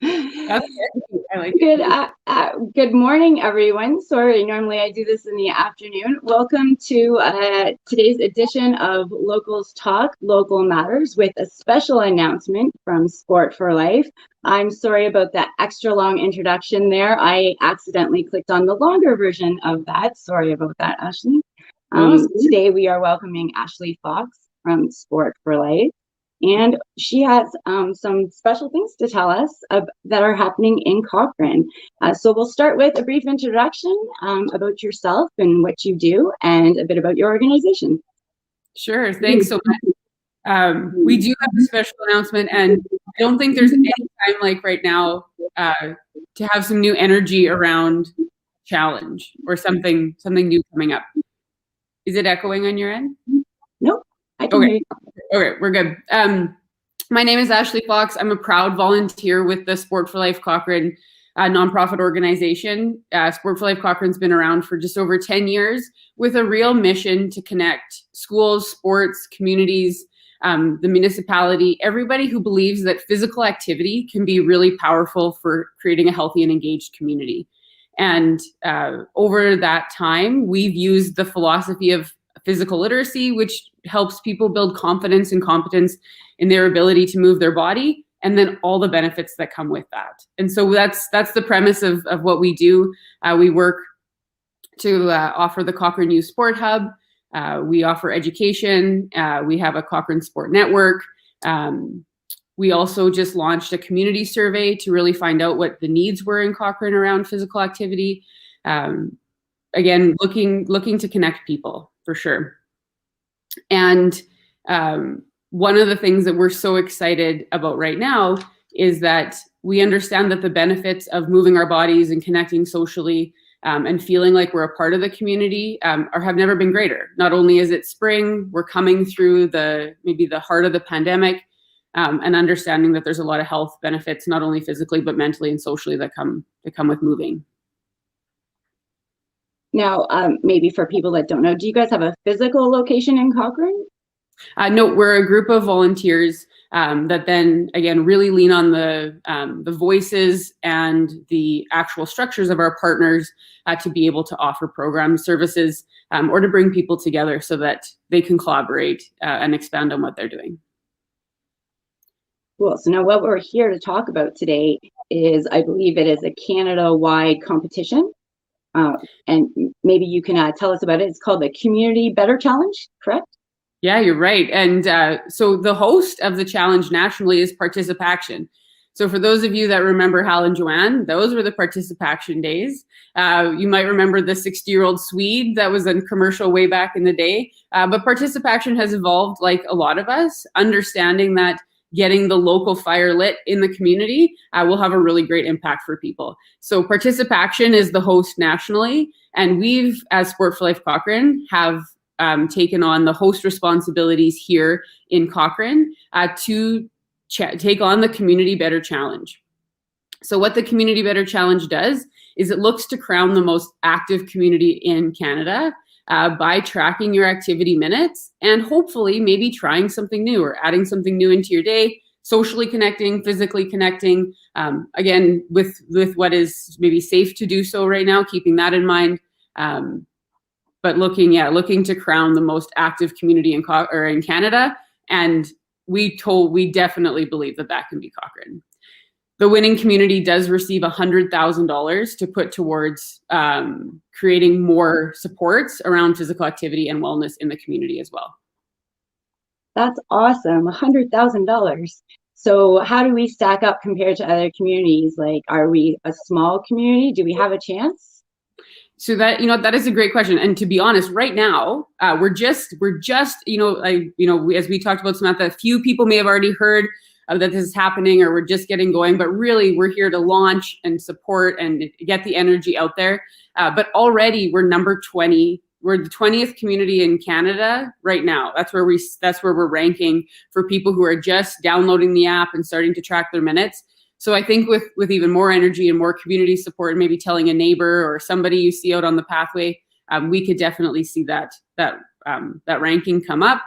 That's good. I like Good, it. good morning, everyone. Sorry, normally I do this in the afternoon. Welcome to today's edition of Locals Talk, Local Matters, with a special announcement from Sport for Life. I'm sorry about that extra long introduction there. I accidentally clicked on the longer version of that. Sorry about that, Ashley. No, sweet. Today we are welcoming Ashley Fox from Sport for Life. And she has some special things to tell us that are happening in Cochrane. So we'll start with a brief introduction about yourself and what you do, and a bit about your organization. Sure. Thanks so much. We do have a special announcement, and I don't think there's any time like right now to have some new energy around challenge or something new coming up. Is it echoing on your end? Nope, I can Okay. hear you. Okay, we're good. My name is Ashley Fox. I'm a proud volunteer with the Sport for Life Cochrane nonprofit organization. Sport for Life Cochrane's been around for just over 10 years with a real mission to connect schools, sports, communities, the municipality, everybody who believes that physical activity can be really powerful for creating a healthy and engaged community. And over that time, we've used the philosophy of physical literacy, which helps people build confidence and competence in their ability to move their body, and then all the benefits that come with that. And so that's the premise of what we do. We work to offer the Cochrane Youth Sport Hub. We offer education. We have a Cochrane Sport Network. We also just launched a community survey to really find out what the needs were in Cochrane around physical activity. Again, looking to connect people for sure. And one of the things that we're so excited about right now is that we understand that the benefits of moving our bodies and connecting socially and feeling like we're a part of the community have never been greater. Not only is it spring, we're coming through maybe the heart of the pandemic, and understanding that there's a lot of health benefits, not only physically, but mentally and socially that come with moving. Now, maybe for people that don't know, do you guys have a physical location in Cochrane? No, we're a group of volunteers that then, again, really lean on the voices and the actual structures of our partners to be able to offer programs, services, or to bring people together so that they can collaborate and expand on what they're doing. Cool. So now what we're here to talk about today is, I believe it is a Canada-wide competition. And maybe you can tell us about it. It's called the Community Better Challenge, correct? Yeah, you're right. And so the host of the challenge nationally is Participaction. So for those of you that remember Hal and Joanne, those were the Participaction days. You might remember the 60-year-old Swede that was a commercial way back in the day. But Participaction has evolved like a lot of us, understanding that getting the local fire lit in the community will have a really great impact for people. So Participaction is the host nationally, and we've, as Sport for Life Cochrane, have taken on the host responsibilities here in Cochrane to take on the Community Better Challenge. So what the Community Better Challenge does is it looks to crown the most active community in Canada by tracking your activity minutes and hopefully maybe trying something new or adding something new into your day, socially connecting, physically connecting, again, with what is maybe safe to do so right now, keeping that in mind. But looking to crown the most active community in Canada. And we definitely believe that can be Cochrane. The winning community does receive $100,000 to put towards creating more supports around physical activity and wellness in the community as well. That's awesome, $100,000. So how do we stack up compared to other communities? Like, are we a small community? Do we have a chance? So that is a great question. And to be honest, right now, we're just, as we talked about, Samantha, a few people may have already heard that this is happening, or we're just getting going, but really we're here to launch and support and get the energy out there. But already we're number 20. We're the 20th community in Canada right now. That's where we're ranking for people who are just downloading the app and starting to track their minutes. So I think with even more energy and more community support, and maybe telling a neighbor or somebody you see out on the pathway, we could definitely see that ranking come up.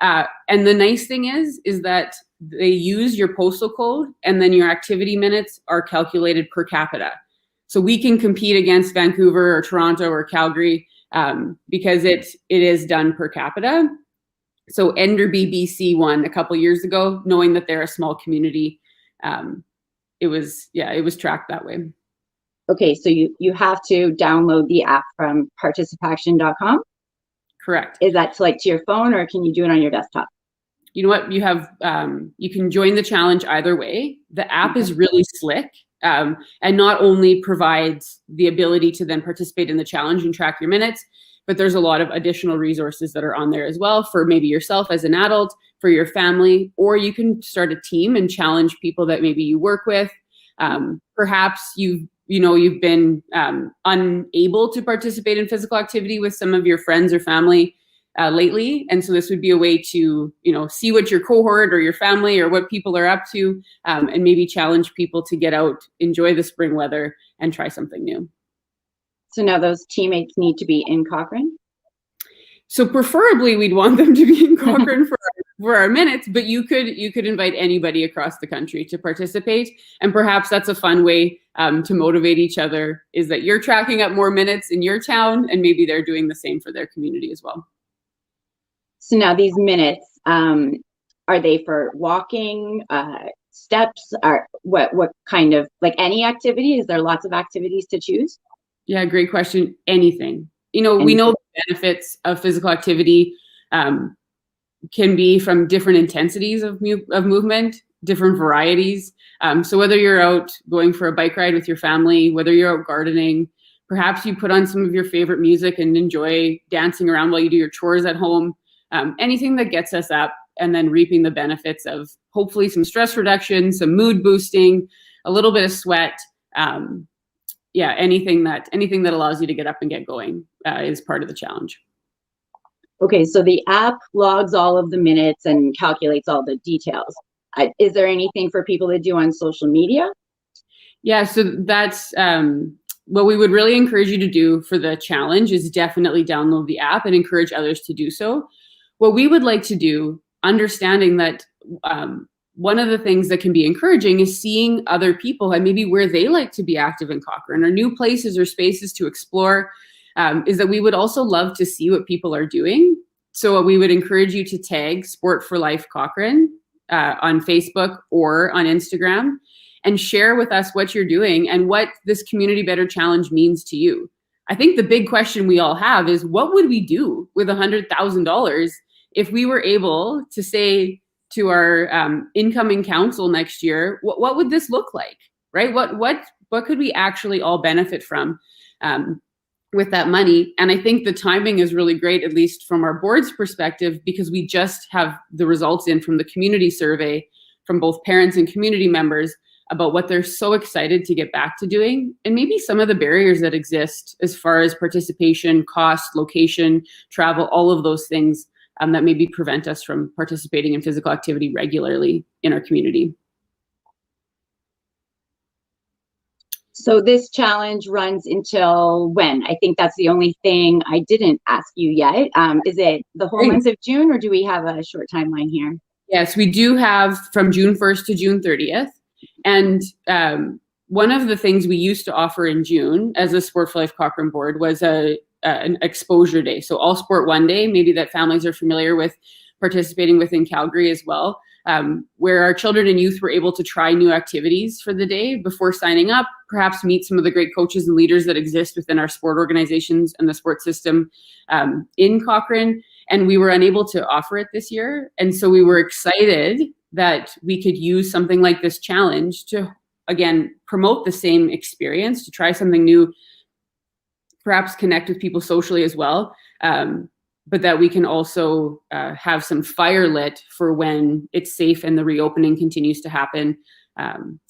And the nice thing is that they use your postal code, and then your activity minutes are calculated per capita. So we can compete against Vancouver or Toronto or Calgary because it is done per capita. So Enderby, BC won a couple years ago, knowing that they're a small community. It was tracked that way. Okay, so you have to download the app from participaction.com? Correct. Is that to your phone, or can you do it on your desktop? You know what? You have you can join the challenge either way. The app is really slick. And not only provides the ability to then participate in the challenge and track your minutes, but there's a lot of additional resources that are on there as well for maybe yourself as an adult, for your family, or you can start a team and challenge people that maybe you work with. Perhaps you've been unable to participate in physical activity with some of your friends or family lately. And so this would be a way to, see what your cohort or your family or what people are up to, and maybe challenge people to get out, enjoy the spring weather, and try something new. So now those teammates need to be in Cochrane? So preferably we'd want them to be in Cochrane for our minutes, but you could invite anybody across the country to participate. And perhaps that's a fun way to motivate each other, is that you're tracking up more minutes in your town, and maybe they're doing the same for their community as well. So now these minutes, are they for walking, steps, or what kind of, any activity? Is there lots of activities to choose? Yeah, great question. Anything. We know the benefits of physical activity can be from different intensities of movement, different varieties. So whether you're out going for a bike ride with your family, whether you're out gardening, perhaps you put on some of your favorite music and enjoy dancing around while you do your chores at home. Anything that gets us up and then reaping the benefits of hopefully some stress reduction, some mood boosting, a little bit of sweat. Anything that allows you to get up and get going is part of the challenge. Okay, so the app logs all of the minutes and calculates all the details. Is there anything for people to do on social media? Yeah, so that's what we would really encourage you to do for the challenge is definitely download the app and encourage others to do so. What we would like to do, understanding that one of the things that can be encouraging is seeing other people and maybe where they like to be active in Cochrane or new places or spaces to explore, is that we would also love to see what people are doing. So we would encourage you to tag Sport for Life Cochrane on Facebook or on Instagram and share with us what you're doing and what this Community Better Challenge means to you. I think the big question we all have is, what would we do with $100,000 if we were able to say to our incoming council next year, what would this look like, right? What could we actually all benefit from with that money? And I think the timing is really great, at least from our board's perspective, because we just have the results in from the community survey from both parents and community members about what they're so excited to get back to doing, and maybe some of the barriers that exist as far as participation, cost, location, travel, all of those things that maybe prevent us from participating in physical activity regularly in our community. So this challenge runs until when? I think that's the only thing I didn't ask you yet. Is it the whole month of June, or do we have a short timeline here? Yes, we do have from June 1st to June 30th. And one of the things we used to offer in June as a Sport for Life Cochrane board was an exposure day. So all sport one day, maybe that families are familiar with participating with in Calgary as well, where our children and youth were able to try new activities for the day before signing up, perhaps meet some of the great coaches and leaders that exist within our sport organizations and the sport system in Cochrane. And we were unable to offer it this year. And so we were excited that we could use something like this challenge to, again, promote the same experience, to try something new, perhaps connect with people socially as well, but that we can also have some fire lit for when it's safe and the reopening continues to happen,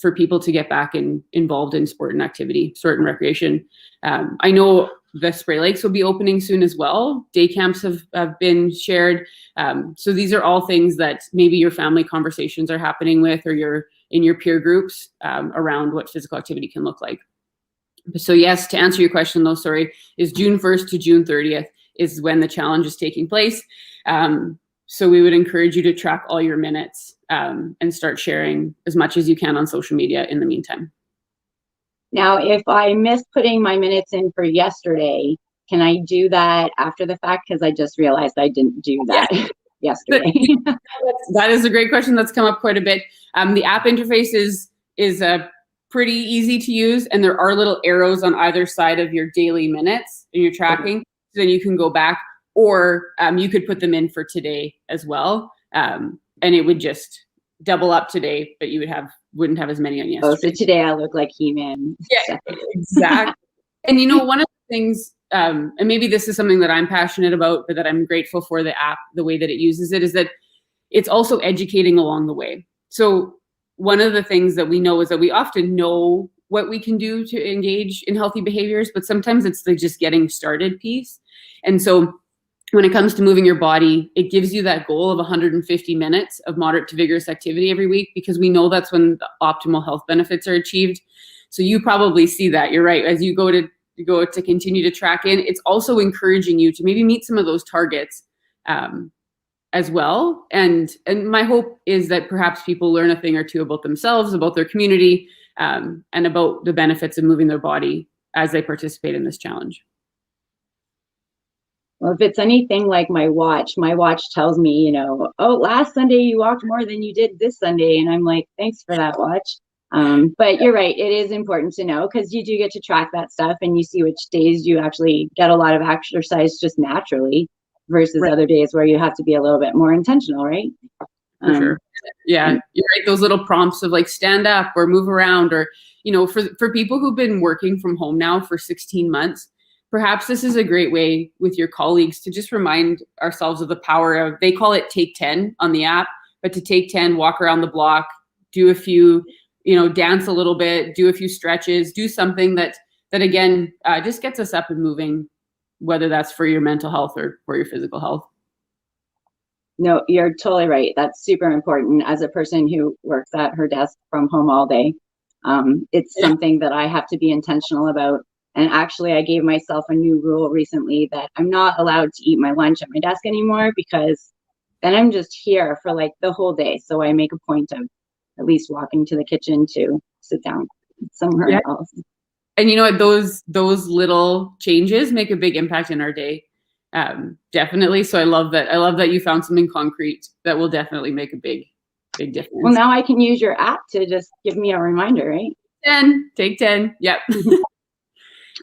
for people to get back involved in sport and activity, sport and recreation. I know the Spray Lakes will be opening soon as well. Day camps have been shared. So these are all things that maybe your family conversations are happening with, or you're in your peer groups around what physical activity can look like. So yes, to answer your question though, is June 1st to June 30th is when the challenge is taking place. So we would encourage you to track all your minutes and start sharing as much as you can on social media in the meantime. Now, if I missed putting my minutes in for yesterday, can I do that after the fact? Because I just realized I didn't do that yesterday. That is a great question that's come up quite a bit. The app interface is pretty easy to use, and there are little arrows on either side of your daily minutes and your tracking. Okay. So then you can go back, or you could put them in for today as well, and it would just double up today, but you wouldn't have as many on yesterday. Oh, so today I look like He-Man. Yeah, exactly. And one of the things, and maybe this is something that I'm passionate about, but that I'm grateful for the app, the way that it uses it, is that it's also educating along the way. So one of the things that we know is that we often know what we can do to engage in healthy behaviors, but sometimes it's the just getting started piece. And so when it comes to moving your body, it gives you that goal of 150 minutes of moderate to vigorous activity every week, because we know that's when the optimal health benefits are achieved. So you probably see that. You're right. As you go to continue to track in, it's also encouraging you to maybe meet some of those targets as well. And my hope is that perhaps people learn a thing or two about themselves, about their community, and about the benefits of moving their body as they participate in this challenge. Well, if it's anything like my watch tells me, oh, last Sunday you walked more than you did this Sunday. And I'm like, thanks for that, watch. But you're right. It is important to know, because you do get to track that stuff and you see which days you actually get a lot of exercise just naturally versus other days where you have to be a little bit more intentional, right? For sure. Yeah, you're right. Those little prompts of like stand up or move around, or, for people who've been working from home now for 16 months, perhaps this is a great way with your colleagues to just remind ourselves of the power of, they call it take 10 on the app, but to take 10, walk around the block, do a few, dance a little bit, do a few stretches, do something that again, just gets us up and moving, whether that's for your mental health or for your physical health. No, you're totally right. That's super important. As a person who works at her desk from home all day, it's something that I have to be intentional about. And actually, I gave myself a new rule recently that I'm not allowed to eat my lunch at my desk anymore, because then I'm just here for like the whole day. So I make a point of at least walking to the kitchen to sit down somewhere else. And those little changes make a big impact in our day. Definitely. So I love that you found something concrete that will definitely make a big difference. Well, now I can use your app to just give me a reminder, right? Take 10. Yep.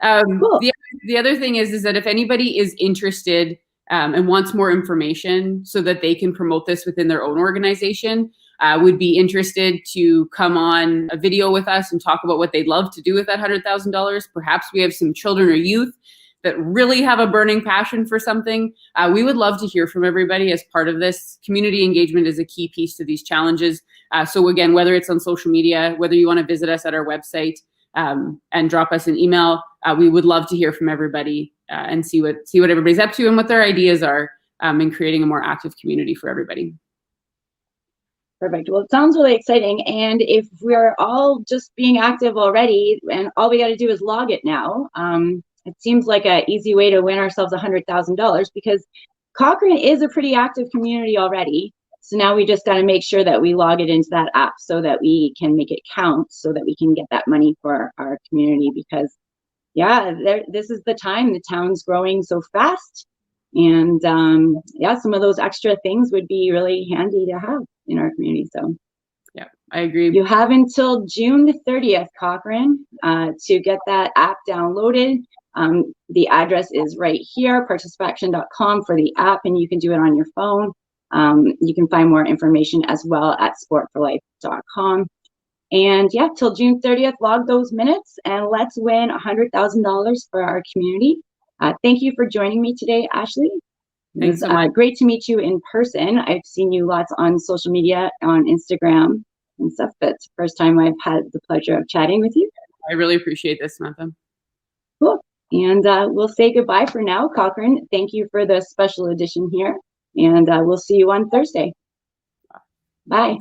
Cool. The other thing is that if anybody is interested and wants more information so that they can promote this within their own organization, would be interested to come on a video with us and talk about what they'd love to do with that $100,000. Perhaps we have some children or youth that really have a burning passion for something. We would love to hear from everybody as part of this. Community engagement is a key piece to these challenges. So again, whether it's on social media, whether you want to visit us at our website and drop us an email, we would love to hear from everybody and see what everybody's up to and what their ideas are in creating a more active community for everybody. Perfect. Well, it sounds really exciting. And if we're all just being active already and all we got to do is log it now, it seems like an easy way to win ourselves $100,000, because Cochrane is a pretty active community already. So now we just got to make sure that we log it into that app so that we can make it count, so that we can get that money for our community. Because this is the time. The town's growing so fast. And some of those extra things would be really handy to have in our community. So yeah, I agree. You have until June 30th, Cochrane, to get that app downloaded. The address is right here, participaction.com for the app, and you can do it on your phone. You can find more information as well at sportforlife.com. And till June 30th, log those minutes and let's win $100,000 for our community. Thank you for joining me today, Ashley. Thanks so much. Great to meet you in person. I've seen you lots on social media, on Instagram and stuff, but it's the first time I've had the pleasure of chatting with you. I really appreciate this, Samantha. Cool. And we'll say goodbye for now, Cochrane. Thank you for the special edition here. And we'll see you on Thursday. Bye.